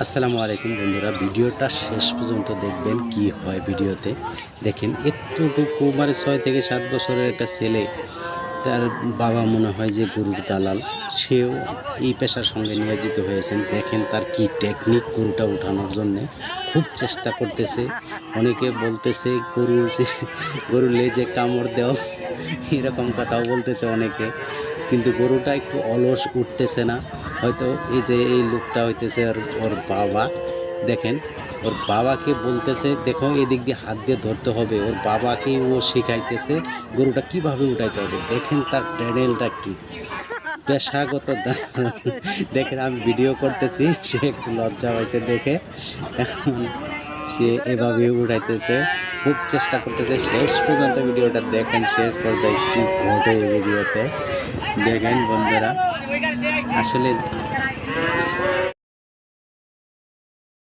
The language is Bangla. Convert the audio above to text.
আসসালামু আলাইকুম বন্ধুরা, ভিডিওটা শেষ পর্যন্ত দেখবেন কি হয় ভিডিওতে। দেখেন এতটুকু মানে 6 থেকে 7 বছরের একটা ছেলে, তার বাবা মনে হয় যে গরুর দালাল, সেও এই পেশার সঙ্গে নিয়োজিত হয়েছেন। দেখেন তার কি টেকনিক গরুটা উঠানোর জন্যে, খুব চেষ্টা করতেছে। অনেকে বলতেছে গরুর লেজে কামড় দেও, এরকম কথাও বলতেছে অনেকে। কিন্তু গরুটা একটু অলস, উঠতেছে না। হয়তো এই যে এই লোকটা হইতেছে ওর বাবা। দেখেন ওর বাবাকে বলতেছে, দেখো এদিক দিয়ে হাত দিয়ে ধরতে হবে, ওর বাবাকেই ও শিখাইতেছে গরুটা কিভাবে উঠাইতে হবে। দেখেন তার ট্যানেলটা কি পেশাগত দেখেন আমি ভিডিও করতেছি, সে একটু লজ্জা পাইছে দেখে। এখন সে এভাবে উঠাইতেছে, খুব চেষ্টা করতেছে। শেষ পর্যন্ত ভিডিওটা দেখেন, শেষ পর্যায়ে কি ঘটে এই ভিডিওতে। দেখেন বন্ধুরা, আসলে